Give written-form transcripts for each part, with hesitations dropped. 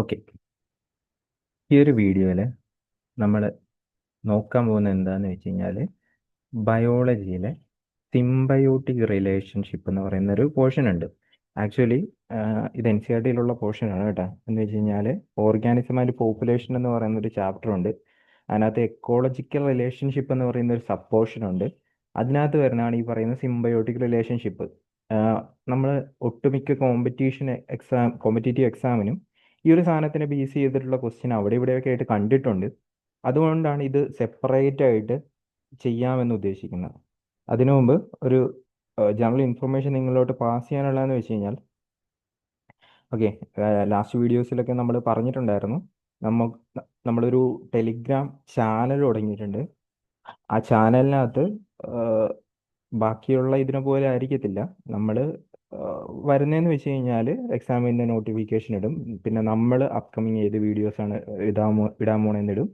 Okay, ഈ ഒരു വീഡിയോയിൽ നമ്മൾ നോക്കാൻ പോകുന്നത് എന്താന്ന് വെച്ച് കഴിഞ്ഞാൽ ബയോളജിയിലെ സിംബയോട്ടിക് റിലേഷൻഷിപ്പ് എന്ന് പറയുന്ന ഒരു പോർഷൻ ഉണ്ട്. ആക്ച്വലി ഇത് എൻ സി ആർ ടിയിലുള്ള പോർഷനാണ് കേട്ടോ. എന്ന് വെച്ച് കഴിഞ്ഞാൽ ഓർഗാനിസം ആൻഡ് പോപ്പുലേഷൻ എന്ന് പറയുന്ന ഒരു ചാപ്റ്റർ ഉണ്ട്. അതിനകത്ത് എക്കോളജിക്കൽ റിലേഷൻഷിപ്പ് എന്ന് പറയുന്ന ഒരു സബ് പോർഷൻ ഉണ്ട്. അതിനകത്ത് വരുന്നതാണ് ഈ പറയുന്ന സിംബയോട്ടിക് റിലേഷൻഷിപ്പ്. നമ്മൾ ഒട്ടുമിക്ക കോമ്പറ്റേറ്റീവ് എക്സാമിനും ഈ ഒരു സാധനത്തിനെ ബേസ് ചെയ്തിട്ടുള്ള ക്വസ്റ്റ്യൻ അവിടെ ഇവിടെയൊക്കെ ആയിട്ട് കണ്ടിട്ടുണ്ട്. അതുകൊണ്ടാണ് ഇത് സെപ്പറേറ്റ് ആയിട്ട് ചെയ്യാമെന്ന് ഉദ്ദേശിക്കുന്നത്. അതിനു മുമ്പ് ഒരു ജനറൽ ഇൻഫർമേഷൻ നിങ്ങളിലോട്ട് പാസ് ചെയ്യാനുള്ളതെന്ന് വെച്ച് കഴിഞ്ഞാൽ, ഓക്കെ, ലാസ്റ്റ് വീഡിയോസിലൊക്കെ നമ്മൾ പറഞ്ഞിട്ടുണ്ടായിരുന്നു, നമ്മ നമ്മളൊരു ടെലിഗ്രാം ചാനൽ തുടങ്ങിയിട്ടുണ്ട്. ആ ചാനലിനകത്ത് ബാക്കിയുള്ള ഇതിനെ പോലെ ആയിരിക്കത്തില്ല. നമ്മൾ വരുന്നതെന്ന് വെച്ച് കഴിഞ്ഞാൽ എക്സാമിൻ്റെ നോട്ടിഫിക്കേഷൻ ഇടും. പിന്നെ നമ്മൾ അപ്കമിങ് ഏത് വീഡിയോസാണ് ഇടാൻ പോണെന്നിടും.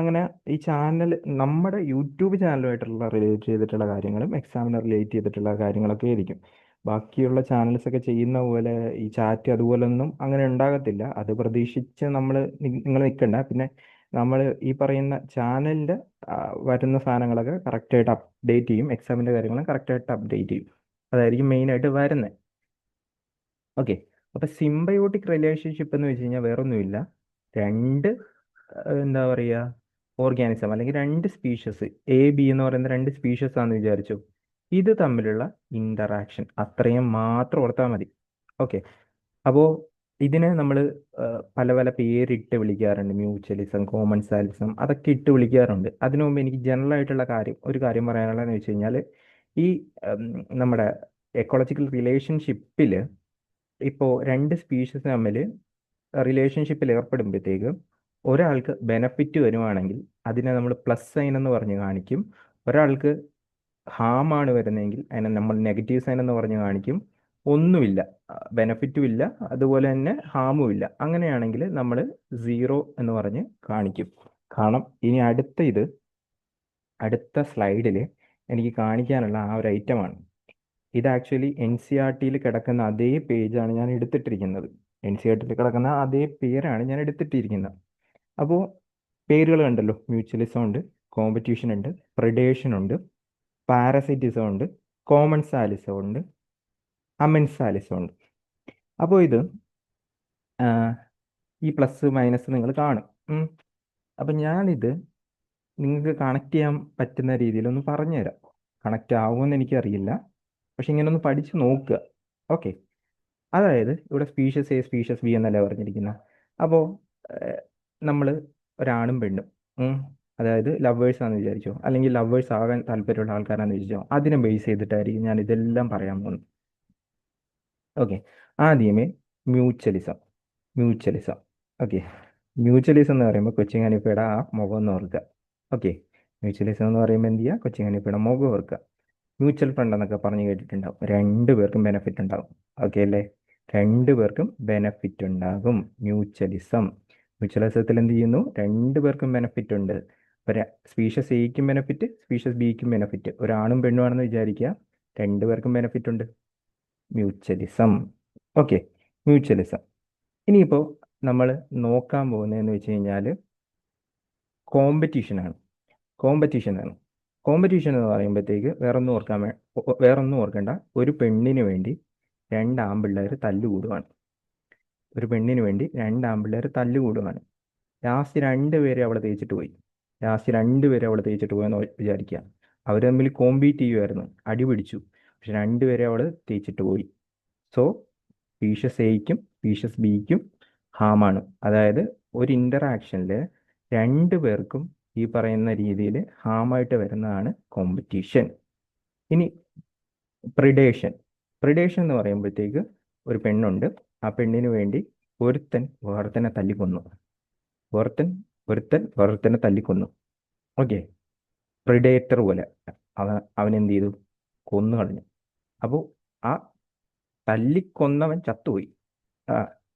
അങ്ങനെ ഈ ചാനൽ നമ്മുടെ യൂട്യൂബ് ചാനലുമായിട്ടുള്ള റിലേറ്റ് ചെയ്തിട്ടുള്ള കാര്യങ്ങളും എക്സാമിനെ റിലേറ്റ് ചെയ്തിട്ടുള്ള കാര്യങ്ങളൊക്കെ ആയിരിക്കും. ബാക്കിയുള്ള ചാനൽസ് ഒക്കെ ചെയ്യുന്ന പോലെ ഈ ചാറ്റ് അതുപോലൊന്നും അങ്ങനെ ഉണ്ടാകത്തില്ല. അത് പ്രതീക്ഷിച്ച് നിങ്ങൾ നിൽക്കണ്ട. പിന്നെ നമ്മൾ ഈ പറയുന്ന ചാനലിൻ്റെ വരുന്ന സാധനങ്ങളൊക്കെ കറക്റ്റായിട്ട് അപ്ഡേറ്റ് ചെയ്യും. എക്സാമിൻ്റെ കാര്യങ്ങളും കറക്റ്റായിട്ട് അപ്ഡേറ്റ് ചെയ്യും. അതായിരിക്കും മെയിനായിട്ട് വരുന്നത്. ഓക്കെ, അപ്പോൾ സിംബയോട്ടിക് റിലേഷൻഷിപ്പ് എന്ന് വെച്ച് കഴിഞ്ഞാൽ വേറൊന്നുമില്ല. രണ്ട് എന്താ പറയുക, ഓർഗാനിസം അല്ലെങ്കിൽ രണ്ട് സ്പീഷസ്, എ ബി എന്ന് പറയുന്ന രണ്ട് സ്പീഷസ് ആണെന്ന് വിചാരിച്ചു. ഇത് തമ്മിലുള്ള ഇന്ററാക്ഷൻ അത്രയും മാത്രം ഓർത്താൽ മതി. ഓക്കെ, അപ്പോൾ ഇതിനെ നമ്മൾ പല പല പേരിട്ട് വിളിക്കാറുണ്ട്. മ്യൂച്വലിസം, കോമൺസാലിസം, അതൊക്കെ ഇട്ട് വിളിക്കാറുണ്ട്. അതിനു മുമ്പ് എനിക്ക് ജനറൽ ആയിട്ടുള്ള ഒരു കാര്യം പറയാനുള്ളതെന്ന് വെച്ച് കഴിഞ്ഞാൽ, ഈ നമ്മുടെ എക്കോളജിക്കൽ റിലേഷൻഷിപ്പിൽ ഇപ്പോൾ രണ്ട് സ്പീഷീസ് തമ്മിൽ റിലേഷൻഷിപ്പിൽ ഏർപ്പെടുമ്പോഴത്തേക്ക് ഒരാൾക്ക് ബെനഫിറ്റ് വരുവാണെങ്കിൽ അതിനെ നമ്മൾ പ്ലസ് സൈൻ എന്ന് പറഞ്ഞ് കാണിക്കും. ഒരാൾക്ക് ഹാമാണ് വരുന്നതെങ്കിൽ അതിനെ നമ്മൾ നെഗറ്റീവ് സൈൻ എന്ന് പറഞ്ഞ് കാണിക്കും. ഒന്നുമില്ല, ബെനഫിറ്റും ഇല്ല, അതുപോലെ തന്നെ ഹാമും ഇല്ല, അങ്ങനെയാണെങ്കിൽ നമ്മൾ സീറോ എന്ന് പറഞ്ഞ് കാണിക്കും. കാരണം ഇനി അടുത്ത സ്ലൈഡിൽ എനിക്ക് കാണിക്കാനുള്ള ആ ഒരു ഐറ്റമാണ് ഇത്. ആക്ച്വലി എൻ സി ആർ ടിയിൽ കിടക്കുന്ന അതേ പേജാണ് ഞാൻ എടുത്തിട്ടിരിക്കുന്നത്. എൻ സി ആർ ടിയിൽ കിടക്കുന്ന അതേ പേരാണ് ഞാൻ എടുത്തിട്ടിരിക്കുന്നത്. അപ്പോൾ പേരുകൾ കണ്ടല്ലോ, മ്യൂച്വലിസം ഉണ്ട്, കോമ്പറ്റീഷൻ ഉണ്ട്, പ്രിഡേഷൻ ഉണ്ട്, പാരസൈറ്റിസം ഉണ്ട്, കോമൺസാലിസം ഉണ്ട്, അമെൻസാലിസം ഉണ്ട്. അപ്പോൾ ഇത് ഈ പ്ലസ് മൈനസ് നിങ്ങൾ കാണും. അപ്പം ഞാനിത് നിങ്ങൾക്ക് കണക്ട് ചെയ്യാൻ പറ്റുന്ന രീതിയിലൊന്ന് പറഞ്ഞുതരാം. കണക്റ്റ് ആവുമെന്ന് എനിക്കറിയില്ല, പക്ഷെ ഇങ്ങനെ ഒന്ന് പഠിച്ച് നോക്കുക. ഓക്കെ, അതായത് ഇവിടെ സ്പീഷ്യസ് എ സ്പീഷ്യസ് ബി എന്നല്ല പറഞ്ഞിരിക്കുന്നത്. അപ്പോൾ നമ്മൾ ഒരാണും പെണ്ണും, അതായത് ലവേഴ്സ് ആണെന്ന് വിചാരിച്ചോ, അല്ലെങ്കിൽ ലവേഴ്സ് ആകാൻ താല്പര്യമുള്ള ആൾക്കാരാണെന്ന് വിചാരിച്ചോ, അതിനെ ബേസ് ചെയ്തിട്ടായിരിക്കും ഞാൻ ഇതെല്ലാം പറയാൻ പോകുന്നത്. ഓക്കെ, ആദ്യമേ മ്യൂച്വലിസം. മ്യൂച്വലിസം ഓക്കെ, മ്യൂച്വലിസം എന്ന് പറയുമ്പോൾ കൊച്ചിൻ ഹനീഫയുടെ ആ മുഖം ഒന്ന് ഓർക്കുക. ഓക്കെ, മ്യൂച്വലിസം എന്ന് പറയുമ്പോൾ എന്ത് ചെയ്യുക, കൊച്ചിൻ ഹനീഫയുടെ മുഖം ഓർക്കുക. മ്യൂച്വൽ ഫണ്ട് എന്നൊക്കെ പറഞ്ഞ് കേട്ടിട്ടുണ്ടാവും. രണ്ടു പേർക്കും ബെനിഫിറ്റ് ഉണ്ടാകും. ഓക്കെ അല്ലേ, രണ്ടു പേർക്കും ബെനിഫിറ്റ് ഉണ്ടാകും. മ്യൂച്വലിസത്തിൽ എന്ത് ചെയ്യുന്നു, രണ്ടു പേർക്കും ബെനിഫിറ്റ് ഉണ്ട്. സ്പീഷ്യസ് എയ്ക്കും ബെനിഫിറ്റ്, സ്പീഷ്യസ് ബിക്കും ബെനിഫിറ്റ്. ഒരാണും പെണ്ണുമാണെന്ന് വിചാരിക്കുക, രണ്ടു പേർക്കും ബെനിഫിറ്റ് ഉണ്ട്. മ്യൂച്വലിസം. Okay, mutualism. ഇനിയിപ്പോൾ നമ്മൾ നോക്കാൻ പോകുന്നതെന്ന് വെച്ച് കഴിഞ്ഞാൽ കോമ്പറ്റീഷനാണ്. കോമ്പറ്റീഷൻ എന്ന് പറയുമ്പോഴത്തേക്ക് വേറൊന്നും ഓർക്കണ്ട. ഒരു പെണ്ണിന് വേണ്ടി രണ്ട് ആൺപിള്ളേർ തല്ലുകൂടുവാണ്. ലാസ്റ്റ് രണ്ടുപേരെ അവളെ തേച്ചിട്ട് പോയി. എന്ന് വിചാരിക്കുക. അവർ തമ്മിൽ കോമ്പീറ്റ് ചെയ്യുമായിരുന്നു, അടി പിടിച്ചു, പക്ഷെ രണ്ടുപേരെ അവൾ തേച്ചിട്ട് പോയി. സോ സ്പീഷ്യസ് എയ്ക്കും സ്പീഷ്യസ് ബിക്കും ഹാമാണ്. അതായത് ഒരു ഇൻ്ററാക്ഷനിൽ രണ്ടു പേർക്കും ഈ പറയുന്ന രീതിയിൽ ഹാമായിട്ട് വരുന്നതാണ് കോമ്പറ്റീഷൻ. ഇനി പ്രിഡേഷൻ എന്ന് പറയുമ്പോഴത്തേക്ക് ഒരു പെണ്ണുണ്ട്. ആ പെണ്ണിന് വേണ്ടി ഒരുത്തനെ തല്ലിക്കൊന്നു. ഓക്കെ, പ്രിഡേറ്റർ പോലെ അവൻ എന്ത് ചെയ്തു, കൊന്നു കളഞ്ഞു. അപ്പോൾ ആ തല്ലിക്കൊന്നവൻ ചത്തുപോയി,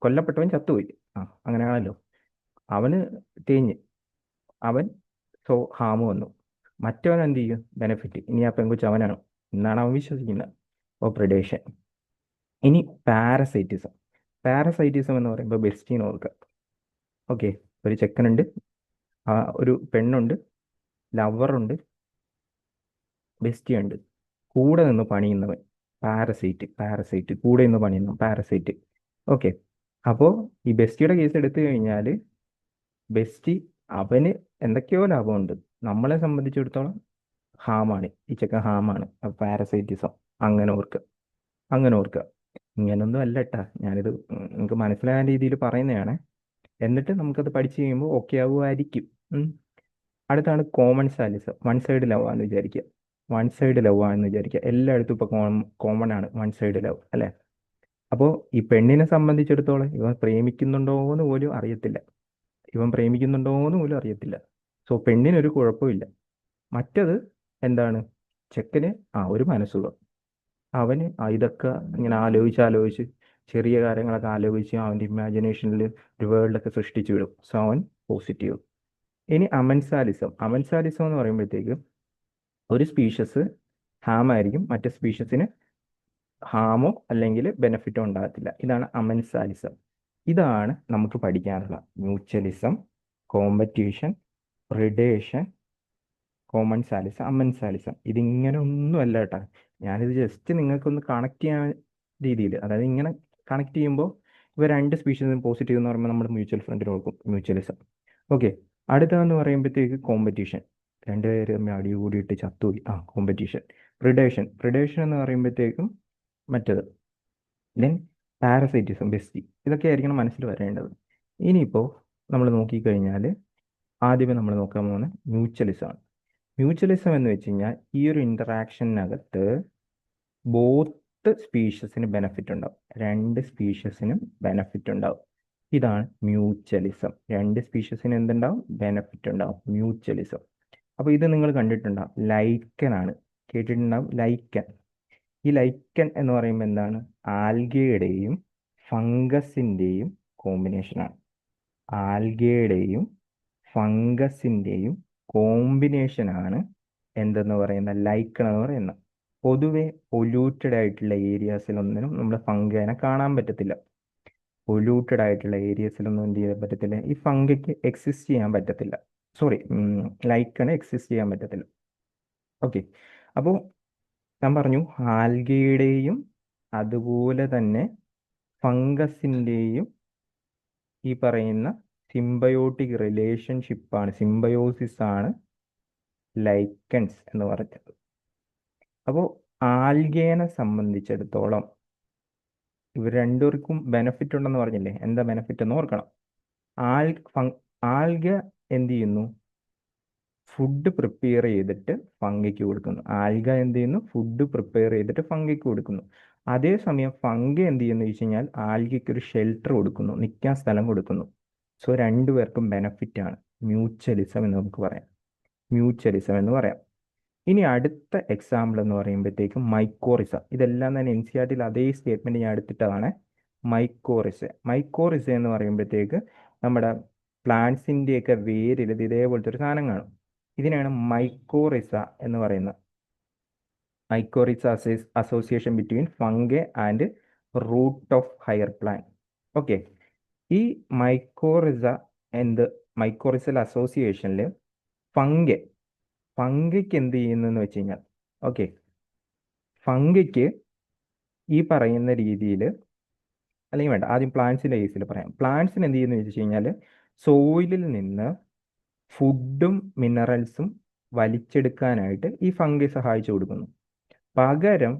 കൊല്ലപ്പെട്ടവൻ ചത്തുപോയി. അങ്ങനെയാണല്ലോ. അവന് തേഞ്ഞ് അവൻ ഹാമ് വന്നു. മറ്റവൻ എന്ത് ചെയ്യും, ബെനിഫിറ്റ്. ഇനി ആ പെങ്കുച്ച് അവനാണ് എന്നാണ് അവൻ വിശ്വസിക്കുന്നത്. അപ്പോൾ പ്രിഡേഷൻ. ഇനി പാരസൈറ്റിസം എന്ന് പറയുമ്പോൾ ബെസ്റ്റീൻ ഓർക്കുക. ഓക്കെ, ഒരു ചെക്കനുണ്ട്, ഒരു പെണ്ണുണ്ട്, ലവറുണ്ട്, ബെസ്റ്റിയുണ്ട്, കൂടെ നിന്ന് പണിയുന്നവൻ പാരസൈറ്റ് കൂടെ നിന്ന് പണിയുന്നു പാരസൈറ്റ്. ഓക്കെ, അപ്പോൾ ഈ ബെസ്റ്റിയുടെ കേസ് എടുത്തു കഴിഞ്ഞാൽ ബെസ്റ്റി അവന് എന്തൊക്കെയോ ലാഭമുണ്ട്, നമ്മളെ സംബന്ധിച്ചിടത്തോളം ഹാമാണ്, ഈ ചെക്കൻ ഹാമാണ്, പാരസൈറ്റിസം. അങ്ങനെ ഓർക്കുക, അങ്ങനെ ഓർക്കുക. ഇങ്ങനൊന്നും അല്ല കേട്ടാ, ഞാനിത് നിങ്ങൾക്ക് മനസ്സിലാകാൻ രീതിയിൽ പറയുന്നതാണ്. എന്നിട്ട് നമുക്കത് പഠിച്ചു കഴിയുമ്പോൾ ഓക്കെ ആവുമായിരിക്കും. അടുത്താണ് കോമൺ സാലിസം. വൺ സൈഡ് ലവ് ആണെന്ന് വിചാരിക്കുക, വൺ സൈഡ് ലവ് ആണെന്ന് വിചാരിക്കുക. എല്ലായിടത്തും ഇപ്പോൾ കോമൺ ആണ് വൺ സൈഡ് ലവ് അല്ലേ. അപ്പോൾ ഈ പെണ്ണിനെ സംബന്ധിച്ചിടത്തോളം ഇവൻ പ്രേമിക്കുന്നുണ്ടോ എന്ന് പോലും അറിയത്തില്ല, ഇവൻ പ്രേമിക്കുന്നുണ്ടോ എന്ന് പോലും അറിയത്തില്ല. സോ പെണ്ണിനൊരു കുഴപ്പമില്ല. മറ്റത് എന്താണ്, ചെക്കന് ഒരു മനസ്സുഖം. അവന് ഇതൊക്കെ ഇങ്ങനെ ആലോചിച്ച് ചെറിയ കാര്യങ്ങളൊക്കെ ആലോചിച്ച് അവൻ്റെ ഇമാജിനേഷനിൽ ഒരു വേൾഡൊക്കെ സൃഷ്ടിച്ചു വിടും. സോ അവൻ പോസിറ്റീവ്. ഇനി അമൻസാലിസം എന്ന് പറയുമ്പോഴത്തേക്ക് ഒരു സ്പീഷ്യസ് ഹാം ആയിരിക്കും, മറ്റേ സ്പീഷ്യസിന് ഹാമോ അല്ലെങ്കിൽ ബെനഫിറ്റോ ഉണ്ടാകത്തില്ല. ഇതാണ് അമൻസാലിസം. ഇതാണ് നമുക്ക് പഠിക്കാനുള്ള മ്യൂച്വലിസം, കോമ്പറ്റീഷൻ, പ്രിഡേഷൻ, കോമൺ സാലിസം, അമ്മൻ സാലിസം. ഇതിങ്ങനെ ഒന്നും അല്ല കേട്ടാ, ഞാനിത് ജസ്റ്റ് നിങ്ങൾക്കൊന്ന് കണക്ട് ചെയ്യാൻ രീതിയിൽ, അതായത് ഇങ്ങനെ കണക്ട് ചെയ്യുമ്പോൾ ഇവ രണ്ട് സ്പീഷീസും പോസിറ്റീവ് എന്ന് പറയുമ്പോൾ നമ്മൾ മ്യൂച്വൽ ഫ്രണ്ടിന് കൊടുക്കും മ്യൂച്വലിസം. ഓക്കെ, അടുത്തതെന്ന് പറയുമ്പോഴത്തേക്ക് കോമ്പറ്റീഷൻ, രണ്ടുപേര് തമ്മിൽ അടി കൂടിയിട്ട് ചത്തുപോയി, കോമ്പറ്റീഷൻ. പ്രിഡേഷൻ എന്ന് പറയുമ്പോഴത്തേക്കും മറ്റത്. Then parasitism, bestie. ഇതൊക്കെ ആയിരിക്കണം മനസ്സിൽ വരേണ്ടത്. ഇനിയിപ്പോൾ നമ്മൾ നോക്കിക്കഴിഞ്ഞാൽ ആദ്യമേ നമ്മൾ നോക്കാൻ പോകുന്ന മ്യൂച്വലിസമാണ്. മ്യൂച്വലിസം എന്ന് വെച്ച് കഴിഞ്ഞാൽ ഈ ഒരു ഇൻറ്ററാക്ഷനകത്ത് ബോത്ത് സ്പീഷ്യസിന് ബെനഫിറ്റ് ഉണ്ടാവും, രണ്ട് സ്പീഷ്യസിനും ബെനഫിറ്റ് ഉണ്ടാവും. ഇതാണ് മ്യൂച്വലിസം. രണ്ട് സ്പീഷ്യസിന് എന്തുണ്ടാവും, ബെനഫിറ്റ് ഉണ്ടാവും, മ്യൂച്വലിസം. അപ്പോൾ ഇത് നിങ്ങൾ കണ്ടിട്ടുണ്ടാവും, ലൈക്കൻ ആണ്, കേട്ടിട്ടുണ്ടാവും ലൈക്കൻ. ഈ ലൈക്കൻ എന്ന് പറയുമ്പോൾ എന്താണ്, ആൽഗയുടെയും ഫംഗസിൻ്റെയും കോമ്പിനേഷനാണ്. ആൽഗയുടെയും ഫംഗസിൻ്റെയും കോമ്പിനേഷനാണ് എന്തെന്ന് പറയുന്ന ലൈക്കൺ എന്ന് പറയുന്നത്. പൊതുവെ പൊല്യൂട്ടഡ് ആയിട്ടുള്ള ഏരിയാസിലൊന്നിനും നമ്മൾ ഫംഗനെ കാണാൻ പറ്റത്തില്ല. പൊല്യൂട്ടഡ് ആയിട്ടുള്ള ഏരിയസിലൊന്നും എന്ത് ചെയ്യാൻ പറ്റത്തില്ല, ഈ ഫംഗയ്ക്ക് എക്സിസ്റ്റ് ചെയ്യാൻ പറ്റത്തില്ല. സോറി, ലൈക്കണ് എക്സിസ്റ്റ് ചെയ്യാൻ പറ്റത്തില്ല. ഓക്കെ, അപ്പോൾ ഞാൻ പറഞ്ഞു ആൽഗയുടെയും അതുപോലെ തന്നെ ഫംഗസിൻ്റെയും ഈ പറയുന്ന സിംബയോട്ടിക് റിലേഷൻഷിപ്പാണ്, സിംബയോസിസ് ആണ് ലൈക്കൻസ് എന്ന് പറഞ്ഞത്. അപ്പോൾ ആൽഗേനെ സംബന്ധിച്ചിടത്തോളം ഇവർ രണ്ടുപേർക്കും ബെനഫിറ്റ് ഉണ്ടെന്ന് പറഞ്ഞില്ലേ, എന്താ ബെനഫിറ്റ് എന്ന് ഓർക്കണം. ആൽഗ എന്ത് ചെയ്യുന്നു, ഫുഡ് പ്രിപ്പയർ ചെയ്തിട്ട് ഫംഗയ്ക്ക് കൊടുക്കുന്നു. ആൽഗ എന്ത് ചെയ്യുന്നു, ഫുഡ് പ്രിപ്പയർ ചെയ്തിട്ട് ഫംഗയ്ക്ക് കൊടുക്കുന്നു. അതേസമയം ഫംഗ എന്ത് ചെയ്യുന്നു വെച്ച് കഴിഞ്ഞാൽ ആൽഗയ്ക്ക് ഒരു ഷെൽട്ടർ കൊടുക്കുന്നു, നിൽക്കാൻ സ്ഥലം കൊടുക്കുന്നു. സോ രണ്ടുപേർക്കും ബെനഫിറ്റ് ആണ്. മ്യൂച്വലിസം എന്ന് നമുക്ക് പറയാം, മ്യൂച്വലിസം എന്ന് പറയാം. ഇനി അടുത്ത എക്സാമ്പിൾ എന്ന് പറയുമ്പോഴത്തേക്കും മൈക്കോറിസ. ഇതെല്ലാം തന്നെ എൻ സി ആർ ടിയിൽ അതേ സ്റ്റേറ്റ്മെന്റ് ഞാൻ എടുത്തിട്ടതാണ്. മൈക്കോറിസ എന്ന് പറയുമ്പോഴത്തേക്ക് നമ്മുടെ പ്ലാന്റ്സിൻ്റെയൊക്കെ വേരിൽ ഇത് ഇതേപോലത്തെ ഒരു സാധനം കാണും. ഇതിനാണ് മൈക്കോറിസ എന്ന് പറയുന്നത്. Mycorrhiza association between fungi and root of higher plant. Okay, ഈ മൈക്കോറിസൽ അസോസിയേഷനിൽ ഫംഗയ്ക്ക് എന്ത് ചെയ്യുന്നെന്ന് വെച്ച് കഴിഞ്ഞാൽ, ഓക്കെ, ഫംഗയ്ക്ക് ഈ പറയുന്ന രീതിയിൽ, അല്ലെങ്കിൽ വേണ്ട, ആദ്യം പ്ലാന്റ്സിൻ്റെ കേസിൽ പറയാം. പ്ലാന്റ്സിന് എന്ത് ചെയ്യുന്നു വെച്ച് കഴിഞ്ഞാൽ സോയിലിൽ നിന്ന് ഫുഡും മിനറൽസും വലിച്ചെടുക്കാനായിട്ട് ഈ ഫംഗി സഹായിച്ചു കൊടുക്കുന്നു. പകരം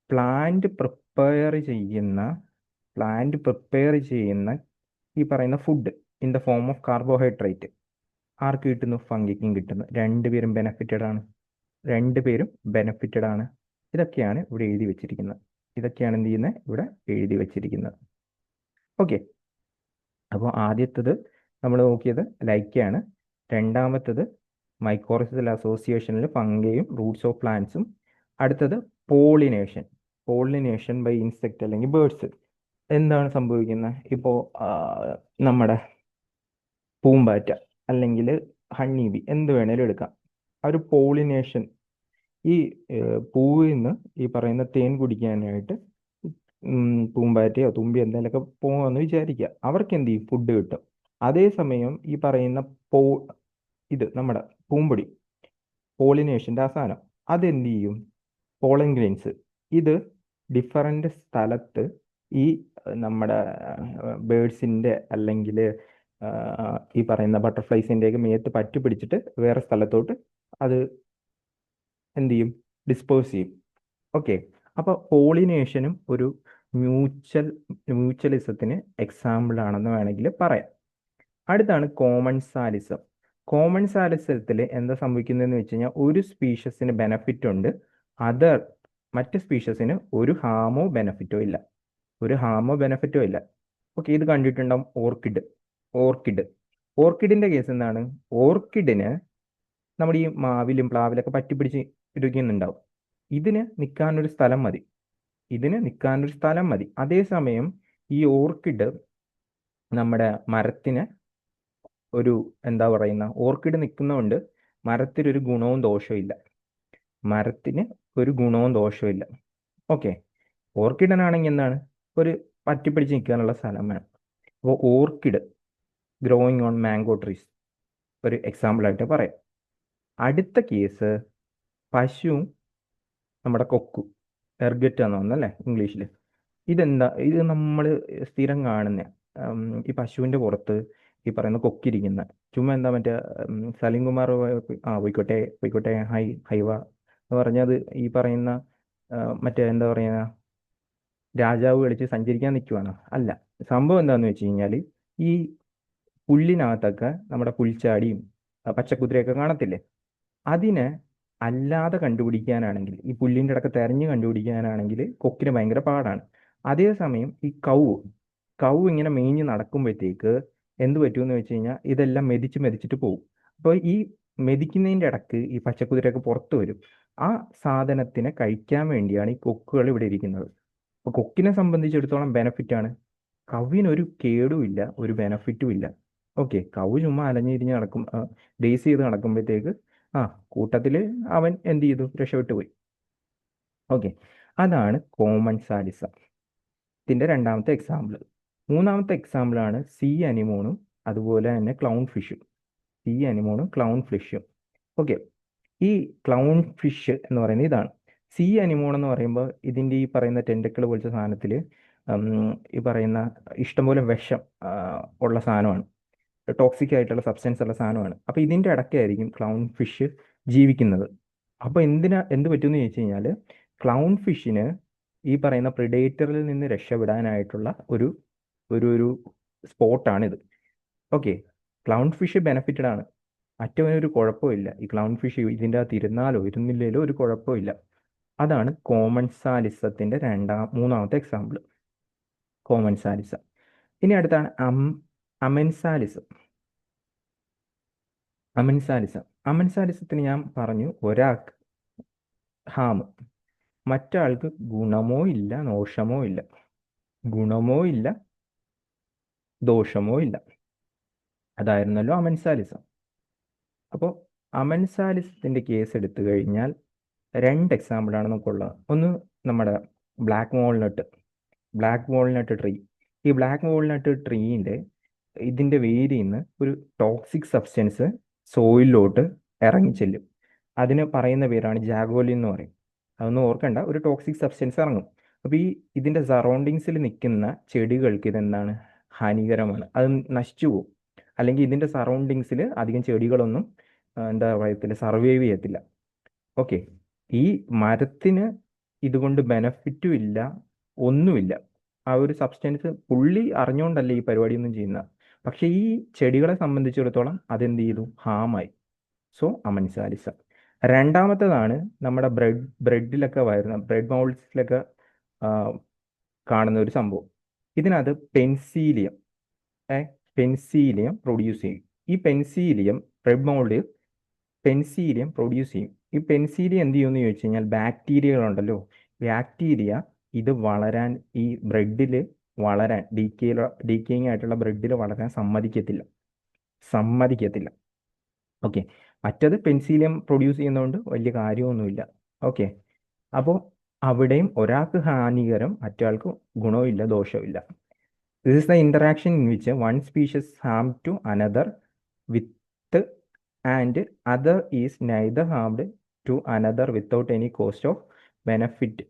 പ്ലാന്റ് പ്രിപ്പയർ ചെയ്യുന്ന ഈ പറയുന്ന food in the form of carbohydrate ആർക്ക് കിട്ടുന്നു, ഫംഗിക്കും കിട്ടുന്നു. രണ്ടുപേരും ബെനഫിറ്റഡ് ആണ്. ഇതൊക്കെയാണ് ഇവിടെ എഴുതി വെച്ചിരിക്കുന്നത്. ഇവിടെ എഴുതി വെച്ചിരിക്കുന്നത്. ഓക്കെ, അപ്പോൾ ആദ്യത്തത് നമ്മൾ നോക്കിയത് ലൈക്കയാണ്. രണ്ടാമത്തത് മൈക്കോറിസൽ അസോസിയേഷനിൽ ഫംഗയും റൂട്ട്സ് ഓഫ് പ്ലാന്റ്സും. അടുത്തത് പോളിനേഷൻ ബൈ ഇൻസെക്ട് അല്ലെങ്കിൽ ബേർഡ്സ്. എന്താണ് സംഭവിക്കുന്നത്, ഇപ്പോൾ നമ്മുടെ പൂമ്പാറ്റ അല്ലെങ്കിൽ ഹണി ബി എന്ത് വേണേലും എടുക്കാം. ആ ഒരു പോളിനേഷൻ, ഈ പൂവിൽ നിന്ന് ഈ പറയുന്ന തേൻ കുടിക്കാനായിട്ട് പൂമ്പാറ്റയോ തുമ്പി എന്തെങ്കിലുമൊക്കെ പോകുമെന്ന് വിചാരിക്കുക. അവർക്ക് എന്ത് ചെയ്യും, ഫുഡ് കിട്ടും. അതേസമയം ഈ പറയുന്ന പോ ഇത് നമ്മുടെ പൂമ്പൊടി, പോളിനേഷൻ്റെ ആ സാധനം, അതെന്ത് ചെയ്യും? പോളൻ ഗ്രെയിൻസ് ഇത് ഡിഫറൻറ്റ് സ്ഥലത്ത് ഈ നമ്മുടെ ബേഡ്സിൻ്റെ അല്ലെങ്കിൽ ഈ പറയുന്ന ബട്ടർഫ്ലൈസിൻ്റെയൊക്കെ മേത്ത് പറ്റി പിടിച്ചിട്ട് വേറെ സ്ഥലത്തോട്ട് അത് എന്ത് ചെയ്യും? ഡിസ്പേഴ്സ് ചെയ്യും. ഓക്കെ, അപ്പോൾ പോളിനേഷനും ഒരു മ്യൂച്വലിസത്തിന് എക്സാമ്പിൾ ആണെന്ന് വേണമെങ്കിൽ പറയാം. അടുത്താണ് കോമൺസാലിസം. കോമൺസാലിസത്തിൽ എന്താ സംഭവിക്കുന്നതെന്ന് വെച്ച് കഴിഞ്ഞാൽ ഒരു സ്പീഷ്യസിന് ബെനഫിറ്റ് ഉണ്ട്, മറ്റ് സ്പീഷ്യസിന് ഒരു ഹാമോ ബെനഫിറ്റോ ഇല്ല. ഓക്കെ, ഇത് കണ്ടിട്ടുണ്ടാവും ഓർക്കിഡിന്റെ കേസ് എന്താണ്? ഓർക്കിഡിന് നമ്മുടെ ഈ മാവിലും പ്ലാവിലൊക്കെ പറ്റിപ്പിടിച്ച് ഇരിക്കുന്നുണ്ടാവും. ഇതിന് നിൽക്കാനൊരു സ്ഥലം മതി. അതേസമയം ഈ ഓർക്കിഡ് നമ്മുടെ മരത്തിന് ഒരു എന്താ പറയുന്ന, ഓർക്കിഡ് നിൽക്കുന്നതുകൊണ്ട് മരത്തിനൊരു ഗുണവും ദോഷവും ഇല്ല. ഓക്കെ, ഓർക്കിഡിനാണെങ്കിൽ എന്താണ്? ഒരു പറ്റിപ്പിടിച്ച് നിൽക്കാനുള്ള സ്ഥലം വേണം. അപ്പോൾ orchid growing on mango trees ഒരു എക്സാമ്പിളായിട്ട് പറയാം. അടുത്ത കേസ് പശുവും നമ്മുടെ കൊക്കു, എർഗറ്റ് എന്ന് പറഞ്ഞല്ലേ ഇംഗ്ലീഷിൽ. ഇത് നമ്മൾ സ്ഥിരം കാണുന്ന ഈ പശുവിൻ്റെ പുറത്ത് ഈ പറയുന്ന കൊക്കിരിക്കുന്ന ചുമ്മാ എന്താ മറ്റേ സലീം കുമാർ പോയിക്കോട്ടെ ഹൈവ എന്ന് പറഞ്ഞത് ഈ പറയുന്ന മറ്റേ എന്താ പറയുക, രാജാവ് കളിച്ച് സഞ്ചരിക്കാൻ നിൽക്കുവാണ്. അല്ല, സംഭവം എന്താണെന്ന് വെച്ച് കഴിഞ്ഞാൽ ഈ പുല്ലിനകത്തൊക്കെ നമ്മുടെ പുൽച്ചാടിയും പച്ചക്കുതിരയൊക്കെ കാണത്തില്ലേ, അതിനെ അല്ലാതെ കണ്ടുപിടിക്കാനാണെങ്കിൽ, ഈ പുല്ലിൻ്റെ ഇടയ്ക്ക് തെരഞ്ഞ് കണ്ടുപിടിക്കാനാണെങ്കിൽ കൊക്കിന് ഭയങ്കര പാടാണ്. അതേസമയം ഈ കൗ ഇങ്ങനെ മേഞ്ഞ് നടക്കുമ്പോഴത്തേക്ക് എന്ത് പറ്റുമെന്ന് വെച്ച് കഴിഞ്ഞാൽ ഇതെല്ലാം മെതിച്ചിട്ട് പോകും. അപ്പോൾ ഈ മെതിക്കുന്നതിൻ്റെ ഇടയ്ക്ക് ഈ പച്ചക്കുതിരയൊക്കെ പുറത്ത് വരും. ആ സാധനത്തിനെ കഴിക്കാൻ വേണ്ടിയാണ് ഈ കൊക്കുകൾ ഇവിടെ ഇരിക്കുന്നത്. അപ്പോൾ കൊക്കിനെ സംബന്ധിച്ചിടത്തോളം ബെനഫിറ്റാണ്. കൗവിനൊരു കേടും ഇല്ല, ഒരു ബെനഫിറ്റും ഇല്ല. ഓക്കെ, കൗ ചുമ്മാ അലഞ്ഞിരിഞ്ഞ് ഡേസ് ചെയ്ത് നടക്കുമ്പോഴത്തേക്ക് കൂട്ടത്തിൽ അവൻ എന്ത് ചെയ്തു? രക്ഷപ്പെട്ടു പോയി. ഓക്കെ, അതാണ് കോമൺസാലിസം. ഇതിൻ്റെ രണ്ടാമത്തെ എക്സാമ്പിൾ. മൂന്നാമത്തെ എക്സാമ്പിളാണ് സീ അനിമോണും അതുപോലെ തന്നെ ക്ലൗൺ ഫിഷും. ഓക്കെ, ഈ ക്ലൗൺ ഫിഷ് എന്ന് പറയുന്നത് ഇതാണ്. സീ അനിമോൺ എന്ന് പറയുമ്പോൾ ഇതിൻ്റെ ഈ പറയുന്ന ടെൻഡക്കിൾ പോലത്തെ സാധനത്തിൽ ഈ പറയുന്ന ഇഷ്ടംപോലെ വിഷം ഉള്ള സാധനമാണ്, ടോക്സിക് ആയിട്ടുള്ള സബ്സ്റ്റൻസ് ഉള്ള സാധനമാണ്. അപ്പോൾ ഇതിൻ്റെ ഇടയ്ക്കായിരിക്കും ക്ലൗൺ ഫിഷ് ജീവിക്കുന്നത്. അപ്പോൾ എന്ത് പറ്റുമെന്ന് ചോദിച്ചു കഴിഞ്ഞാൽ, ക്ലൗൺ ഫിഷിന് ഈ പറയുന്ന പ്രിഡേറ്ററിൽ നിന്ന് രക്ഷപ്പെടാനായിട്ടുള്ള ഒരു സ്പോട്ടാണിത്. ഓക്കെ, ക്ലൗൺ ഫിഷ് ബെനഫിറ്റഡ് ആണ്, മറ്റവനൊരു കുഴപ്പമില്ല. ഈ ക്ലൗൺ ഫിഷ് ഇതിൻ്റെ അകത്ത് ഇരുന്നില്ലേലോ ഒരു കുഴപ്പമില്ല. അതാണ് കോമൺസാലിസത്തിൻ്റെ മൂന്നാമത്തെ എക്സാമ്പിൾ, കോമൺസാലിസം. ഇനി അടുത്താണ് അമൻസാലിസത്തിന് ഞാൻ പറഞ്ഞു, ഒരാൾക്ക് ഹാം, മറ്റാൾക്ക് ഗുണമോ ഇല്ല ദോഷമോ ഇല്ല. അതായിരുന്നല്ലോ അമൻസാലിസം. അപ്പോൾ അമൻസാലിസത്തിൻ്റെ കേസ് എടുത്തു കഴിഞ്ഞാൽ രണ്ട് എക്സാമ്പിളാണ് നമുക്കുള്ളത്. ഒന്ന് നമ്മുടെ ബ്ലാക്ക് വാൾനട്ട് ട്രീ. ഈ ബ്ലാക്ക് വാൾനട്ട് ട്രീൻ്റെ ഇതിൻ്റെ വേരിൽ നിന്ന് ഒരു ടോക്സിക് സബ്സ്റ്റൻസ് സോയിലിലോട്ട് ഇറങ്ങിച്ചെല്ലും. അതിന് പറയുന്ന പേരാണ് ജാഗോലിൻ എന്ന് പറയും. അതൊന്നും ഓർക്കണ്ട, ഒരു ടോക്സിക് സബ്സ്റ്റൻസ് ഇറങ്ങും. അപ്പോൾ ഇതിൻ്റെ സറൗണ്ടിങ്സിൽ നിൽക്കുന്ന ചെടികൾക്ക് ഇതെന്താണ്? ഹാനികരമാണ്, അത് നശിച്ചു പോകും. അല്ലെങ്കിൽ ഇതിൻ്റെ സറൗണ്ടിങ്സിൽ അധികം ചെടികളൊന്നും എന്താ പറയത്തില്ല, സർവൈവ് ചെയ്യത്തില്ല. ഓക്കെ, ഈ മരത്തിന് ഇതുകൊണ്ട് ബെനഫിറ്റും ഇല്ല, ഒന്നുമില്ല. ആ ഒരു സബ്സ്റ്റൻസ് പുള്ളി അറിഞ്ഞുകൊണ്ടല്ല ഈ പരിപാടിയൊന്നും ചെയ്യുന്നത്. പക്ഷേ ഈ ചെടികളെ സംബന്ധിച്ചിടത്തോളം അതെന്ത് ചെയ്തു? ഹാമായി. സോ അമൻസാലിസം. രണ്ടാമത്തേതാണ് നമ്മുടെ ബ്രെഡിലൊക്കെ വരുന്ന, ബ്രെഡ് മൗൾസിലൊക്കെ കാണുന്ന ഒരു സംഭവം. ഇതിനകത്ത് പെൻസീലിയം പ്രൊഡ്യൂസ് ചെയ്യും. ഈ പെൻസീലിയം ബ്രെഡ് മൗൾഡ് പെൻസീലിയം പ്രൊഡ്യൂസ് ചെയ്യും. ഈ പെൻസീലിയം എന്ത് ചെയ്യുമെന്ന് ചോദിച്ചു കഴിഞ്ഞാൽ, ബാക്ടീരിയകളുണ്ടല്ലോ, ഇത് വളരാൻ, ഈ ബ്രെഡിൽ വളരാൻ, ഡീക്കേയിങ് ആയിട്ടുള്ള ബ്രെഡിൽ വളരാൻ സമ്മതിക്കത്തില്ല. ഓക്കെ, മറ്റത് പെൻസീലിയം പ്രൊഡ്യൂസ് ചെയ്യുന്നതുകൊണ്ട് വലിയ കാര്യമൊന്നുമില്ല. ഓക്കെ, അപ്പോൾ അവിടെയും ഒരാൾക്ക് ഹാനികരം, മറ്റൊരാൾക്ക് ഗുണവും ഇല്ല, ദോഷവും ഇല്ല. This is the interaction in which one species harm to another with and other is neither harmed to another without any cost of benefit.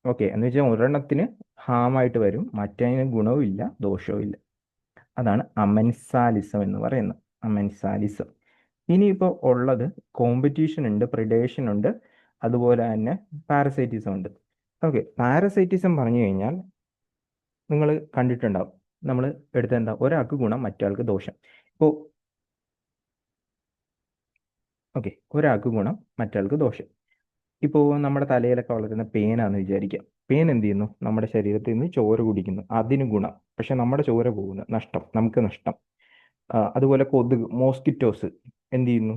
Okay, എന്ന് വെച്ചാൽ ഒരെണ്ണത്തിന് ഹാമായിട്ട് വരും, മറ്റതിന് ഗുണവും ഇല്ല ദോഷവും ഇല്ല. അതാണ് അമെൻസാലിസം എന്ന് പറയുന്നത്. അമെൻസാലിസം. ഇനിയിപ്പോൾ ഉള്ളത് കോമ്പറ്റീഷൻ ഉണ്ട്, പ്രിഡേഷൻ ഉണ്ട്, അതുപോലെ തന്നെ പാരസൈറ്റിസം ഉണ്ട്. ഓക്കെ, പാരസൈറ്റിസം പറഞ്ഞു കഴിഞ്ഞാൽ നിങ്ങൾ കണ്ടിട്ടുണ്ടാവും, നമ്മൾ എടുത്ത എന്താ, ഒരാൾക്ക് ഗുണം മറ്റൊരാൾക്ക് ദോഷം. ഇപ്പോൾ ഓക്കെ, ഒരാൾക്ക് ഗുണം മറ്റൊരാൾക്ക് ദോഷം. ഇപ്പോൾ നമ്മുടെ തലയിലൊക്കെ വളരുന്ന പേനാന്ന് വിചാരിക്കുക. പേൻ എന്ത് ചെയ്യുന്നു, നമ്മുടെ ശരീരത്തിൽ നിന്ന് ചോര കുടിക്കുന്നു, അതിന് ഗുണം. പക്ഷെ നമ്മുടെ ചോര പോകുന്നു, നഷ്ടം, നമുക്ക് നഷ്ടം. അതുപോലെ കൊതുക്, മോസ്കിറ്റോസ് എന്ത് ചെയ്യുന്നു,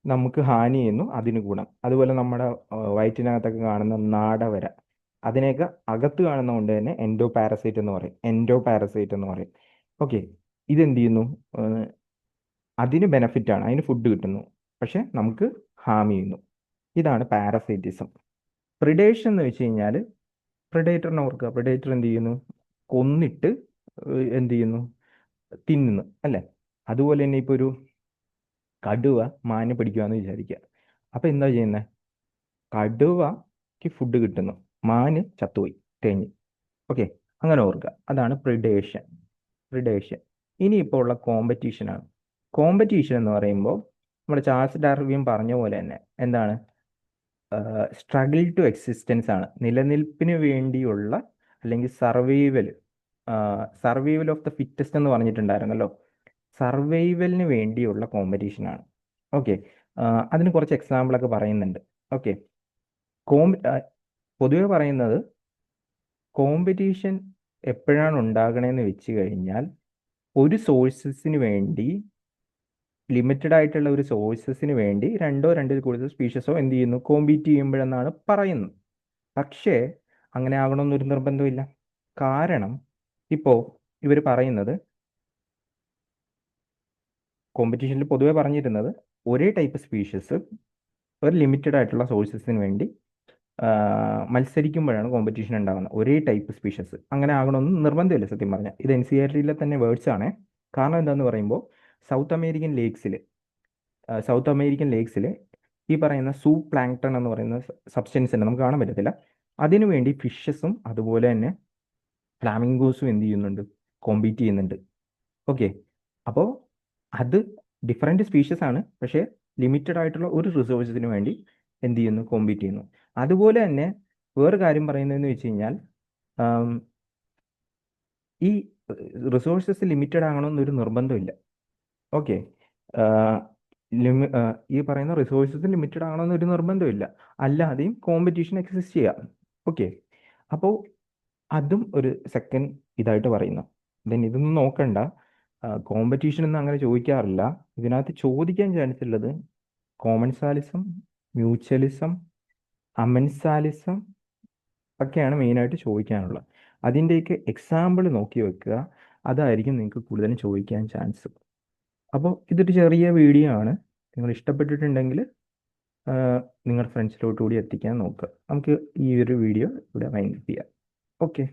നമുക്ക് ഹാനി ചെയ്യുന്നു, അതിന് ഗുണം. അതുപോലെ നമ്മുടെ വയറ്റിനകത്തൊക്കെ കാണുന്ന നാടവര, അതിനെയൊക്കെ അകത്ത് കാണുന്നതുകൊണ്ട് തന്നെ എൻഡോ പാരസൈറ്റ് എന്ന് പറയും, എൻഡോ പാരസൈറ്റ് എന്ന് പറയും. ഓക്കെ, ഇതെന്ത് ചെയ്യുന്നു, അതിന് ബെനഫിറ്റ് ആണ്, അതിന് ഫുഡ് കിട്ടുന്നു, പക്ഷെ നമുക്ക് ഹാം ചെയ്യുന്നു. ഇതാണ് പാരസൈറ്റിസം. പ്രിഡേഷൻ എന്ന് വെച്ച് കഴിഞ്ഞാൽ പ്രിഡേറ്ററിനെ ഓർക്കുക. പ്രിഡേറ്റർ എന്ത് ചെയ്യുന്നു, കൊന്നിട്ട് എന്ത് ചെയ്യുന്നു, തിന്നുന്നു അല്ലേ. അതുപോലെ തന്നെ ഇപ്പോൾ ഒരു കടുവ മാനെ പിടിക്കുകയെന്ന് വിചാരിക്കുക. അപ്പം എന്താ ചെയ്യുന്നത്, കടുവയ്ക്ക് ഫുഡ് കിട്ടുന്നു, മാന് ചത്തുപോയി തേഞ്ഞ്. ഓക്കെ, അങ്ങനെ ഓർക്കുക. അതാണ് പ്രിഡേഷൻ. പ്രിഡേഷൻ. ഇനിയിപ്പോൾ ഉള്ള കോമ്പറ്റീഷനാണ്. കോമ്പറ്റീഷൻ എന്ന് പറയുമ്പോൾ നമ്മുടെ ചാൾസ് ഡാർവിൻ പറഞ്ഞ പോലെ തന്നെ എന്താണ്, സ്ട്രഗിൾ ടു എക്സിസ്റ്റൻസ് ആണ്, നിലനിൽപ്പിന് വേണ്ടിയുള്ള, അല്ലെങ്കിൽ സർവൈവൽ ഓഫ് ദ ഫിറ്റസ്റ്റ് എന്ന് പറഞ്ഞിട്ടുണ്ടായിരുന്നല്ലോ, സർവൈവലിന് വേണ്ടിയുള്ള കോമ്പറ്റീഷനാണ്. ഓക്കെ, അതിന് കുറച്ച് എക്സാമ്പിളൊക്കെ പറയുന്നുണ്ട്. ഓക്കെ, പൊതുവെ പറയുന്നത് കോമ്പറ്റീഷൻ എപ്പോഴാണ് ഉണ്ടാകണമെന്ന് വെച്ച് കഴിഞ്ഞാൽ, ഒരു സോഴ്സസിന് വേണ്ടി, ലിമിറ്റഡ് ആയിട്ടുള്ള ഒരു സോഴ്സസിന് വേണ്ടി രണ്ടിൽ കൂടുതൽ സ്പീഷീസോ എന്ത് ചെയ്യുന്നു, കോമ്പീറ്റ് ചെയ്യുമ്പോഴെന്നാണ് പറയുന്നത്. പക്ഷേ അങ്ങനെ ആകണമെന്നൊരു നിർബന്ധമില്ല. കാരണം ഇപ്പോൾ ഇവർ പറയുന്നത്, കോമ്പറ്റീഷനിൽ പൊതുവെ പറഞ്ഞിരുന്നത് ഒരേ ടൈപ്പ് സ്പീഷീസ് ഒരു ലിമിറ്റഡ് ആയിട്ടുള്ള സോഴ്സസിന് വേണ്ടി മത്സരിക്കുമ്പോഴാണ് കോമ്പറ്റീഷൻ ഉണ്ടാകുന്നത്. ഒരേ ടൈപ്പ് സ്പീഷീസ് അങ്ങനെ ആകണമെന്ന് നിർബന്ധമില്ല സത്യം പറഞ്ഞാൽ. ഇത് NCERT-യിലെ തന്നെ വേർഡ്സ് ആണ്. കാരണം എന്താണെന്ന് പറയുമ്പോൾ സൗത്ത് അമേരിക്കൻ ലേക്സിൽ ഈ പറയുന്ന പ്ലാങ്ക്ടൺ എന്ന് പറയുന്ന സബ്സ്റ്റൻസ് ഉണ്ട്, നമുക്ക് കാണാൻ പറ്റത്തില്ല. അതിനുവേണ്ടി ഫിഷസും അതുപോലെ തന്നെ ഫ്ലാമിംഗോസും എന്ത് ചെയ്യുന്നുണ്ട്, കോമ്പീറ്റ് ചെയ്യുന്നുണ്ട്. ഓക്കെ, അപ്പോൾ അത് ഡിഫറെൻറ്റ് സ്പീഷീസ് ആണ്, പക്ഷേ ലിമിറ്റഡ് ആയിട്ടുള്ള ഒരു റിസോഴ്സസിന് വേണ്ടി എന്ത് ചെയ്യുന്നു, കോമ്പീറ്റ് ചെയ്യുന്നു. അതുപോലെ തന്നെ വേറെ കാര്യം പറയുന്നതെന്ന് വെച്ച് കഴിഞ്ഞാൽ, ഈ റിസോഴ്സസ് ലിമിറ്റഡ് ആകണമെന്നൊരു നിർബന്ധമില്ല. ഓക്കെ, ഈ പറയുന്ന റിസോഴ്സസ് ലിമിറ്റഡ് ആകണമെന്നൊരു നിർബന്ധമില്ല, അല്ലാതെയും കോമ്പറ്റീഷൻ എക്സിസ്റ്റ് ചെയ്യാം. ഓക്കെ, അപ്പോൾ അതും ഒരു സെക്കൻഡ് ഇതായിട്ട് പറയുന്നു. ദെൻ ഇതൊന്നും നോക്കണ്ട, കോമ്പറ്റീഷൻ ഒന്നും അങ്ങനെ ചോദിക്കാറില്ല. ഇതിനകത്ത് ചോദിക്കാൻ ചാൻസ് ഉള്ളത് കോമൺസാലിസം, മ്യൂച്വലിസം, അമെൻസാലിസം ഒക്കെയാണ് മെയിനായിട്ട് ചോദിക്കാനുള്ളത്. അതിൻ്റെയൊക്കെ എക്സാമ്പിൾ നോക്കി വെക്കുക, അതായിരിക്കും നിങ്ങൾക്ക് കൂടുതലും ചോദിക്കാൻ ചാൻസ്. അപ്പോൾ ഇതൊരു ചെറിയ വീഡിയോ ആണ്. നിങ്ങൾ ഇഷ്ടപ്പെട്ടിട്ടുണ്ടെങ്കിൽ നിങ്ങളുടെ ഫ്രണ്ട്സിലോട്ട് കൂടി എത്തിക്കാൻ നോക്കുക. നമുക്ക് ഈ ഒരു വീഡിയോ ഇവിടെ വൈൻഡ് ചെയ്യാം. ഓക്കെ.